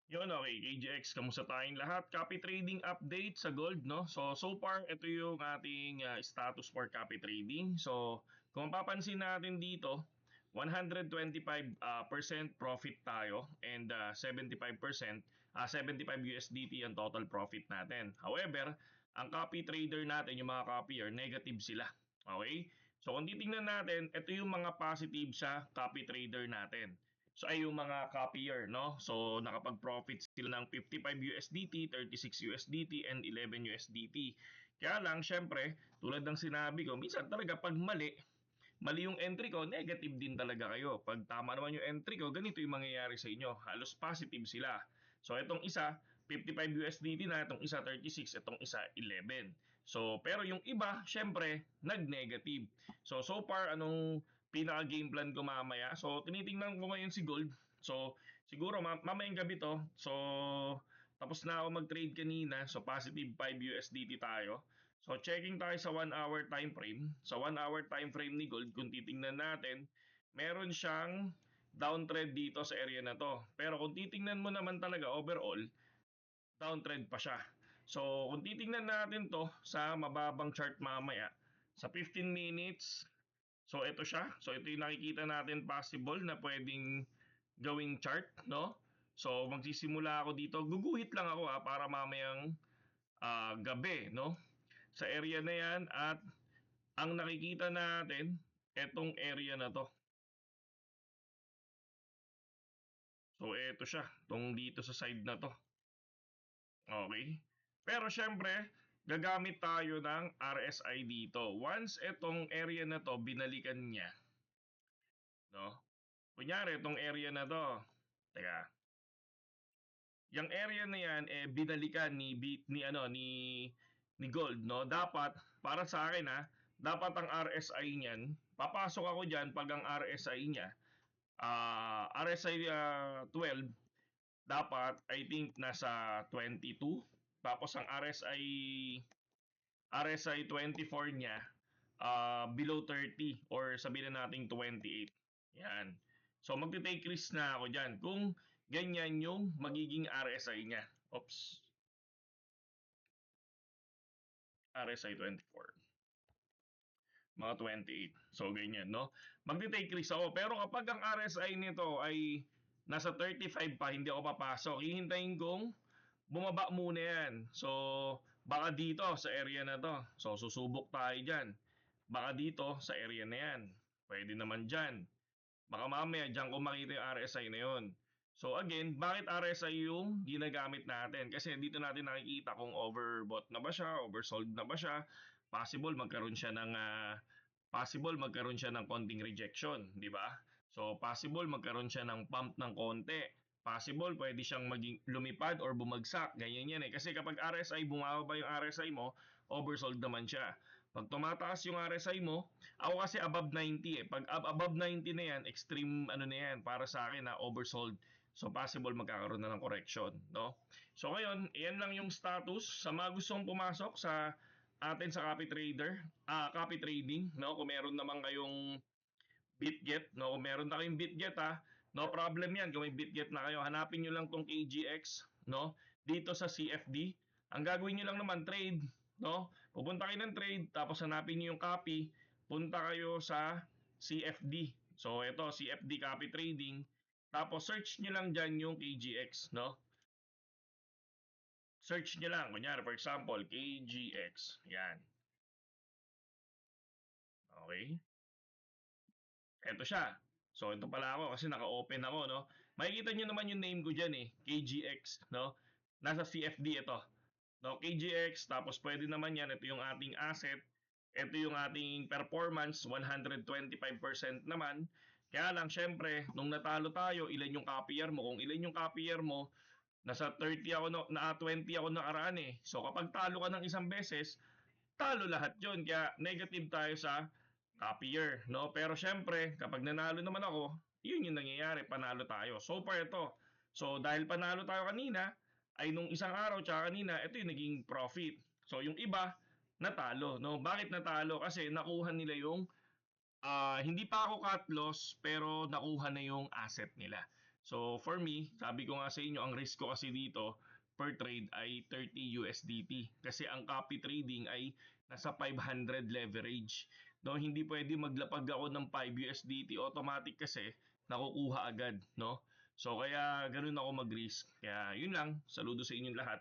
Yun, okay, KGX, kamusta tayong lahat? Copy trading update sa gold, no? So far, ito yung ating status for copy trading. So, kung mapapansin natin dito, 125% profit tayo and 75% 75 USDT ang total profit natin. However, ang copy trader natin, yung mga copyer, negative sila. Okay? So, kung titingnan natin, ito yung mga positive sa copy trader natin. So ay yung mga copier, no? So nakapag-profit sila ng 55 USDT, 36 USDT, and 11 USDT. Kaya lang, syempre, tulad ng sinabi ko, minsan talaga pag mali yung entry ko, negative din talaga kayo. Pag tama naman yung entry ko, ganito yung mangyayari sa inyo. Halos positive sila. So itong isa, 55 USDT na, itong isa 36, itong isa 11. So pero yung iba, syempre, nag-negative. So far, anong pinaka game plan ko mamaya? So tinitingnan ko ngayon si Gold. So siguro mamayang gabi to. So tapos na ako mag-trade kanina. So positive 5 USDT tayo. So checking tayo sa 1 hour time frame. Sa 1 hour time frame ni Gold, kung titingnan natin, meron siyang downtrend dito sa area na to. Pero kung titingnan mo naman talaga overall, downtrend pa siya. So kung titingnan natin to sa mababang chart mamaya, sa 15 minutes, so ito siya. So ito yung nakikita natin possible na pwedeng gawing chart, no? So magsisimula ako dito. Guguhit lang ako para mamayang gabi, no? Sa area na yan at ang nakikita natin, etong area na to. So eto siya, tong dito sa side na to. Okay? Pero syempre, gagamit tayo ng RSI dito. Once etong area na to binalikan niya, no? Kunyari itong area na to. Teka. Yung area na yan binalikan ni Gold, no? Dapat para sa akin dapat ang RSI niyan, papasok ako diyan pag ang RSI niya RSI 12 dapat I think nasa 22, tapos ang RSI 24 niya below 30 or sabihin na nating 28. Yan. So magte-take risk na ako diyan kung ganyan yung magiging RSI niya. Oops. RSI 24. Mga 28. So ganyan, no? Magte-take risk ako. Pero kapag ang RSI nito ay nasa 35 pa, hindi ako papasok. Hihintayin kong bumaba muna yan. So, baka dito sa area na to. So, susubok tayo dyan. Baka dito sa area na yan. Pwede naman dyan. Baka mamaya dyan ko makita yung RSI na yun. So again, bakit RSI yung ginagamit natin? Kasi dito natin nakikita kung overbought na ba siya, oversold na ba siya. Possible magkaroon siya ng konting rejection, di ba? So possible magkaroon siya ng pump ng konti. Possible pwede siyang maging lumipad or bumagsak. Ganyan yan eh. Kasi kapag RSI, bumababa yung RSI mo, oversold naman siya. Pag tumataas yung RSI mo, ako kasi above 90 eh. Pag above 90 na yan, extreme ano na yan, para sa akin oversold. So possible magkakaroon na ng correction, no? So ngayon, iyan lang yung status sa mga gustong pumasok sa atin sa copy trader, copy trading, no? Kung meron naman kayong BitGet, no? Kung meron na kayong BitGet no problem yan. Kung may BitGet na kayo, hanapin nyo lang tong KGX, no? Dito sa CFD. Ang gagawin nyo lang naman, trade, no? Pupunta kayo ng trade, tapos hanapin nyo yung copy, punta kayo sa CFD. So, ito, CFD copy trading. Tapos, search nyo lang dyan yung KGX, no? Search nyo lang. Kunyari, for example, KGX. Yan. Okay? Eto siya. So, ito pala ako kasi naka-open ako, no? Makikita nyo naman yung name ko dyan KGX, no? Nasa CFD ito. No, KGX, tapos pwede naman yan. Ito yung ating asset. Ito yung ating performance, 125% naman. Kaya lang, syempre, nung natalo tayo, ilan yung copyer mo? Kung ilan yung copyer mo, nasa 30 ako, no, na 20 ako nakaraan eh. So, kapag talo ka ng isang beses, talo lahat yon. Kaya negative tayo sa copier, no? Pero syempre, kapag nanalo naman ako, yun yung nangyayari, panalo tayo. So far ito. So dahil panalo tayo kanina, ay nung isang araw tsaka kanina, ito yung naging profit. So yung iba, natalo, no? Bakit natalo? Kasi nakuha nila yung hindi pa ako cut loss pero nakuha na yung asset nila. So for me, sabi ko nga sa inyo, ang risk ko kasi dito per trade ay 30 USDT. Kasi ang copy trading ay nasa 500 leverage. No, hindi pwede maglapag ako ng 5 USDT automatic kasi nakukuha agad, no? So kaya ganun ako mag-risk. Kaya yun lang, saludo sa inyong lahat.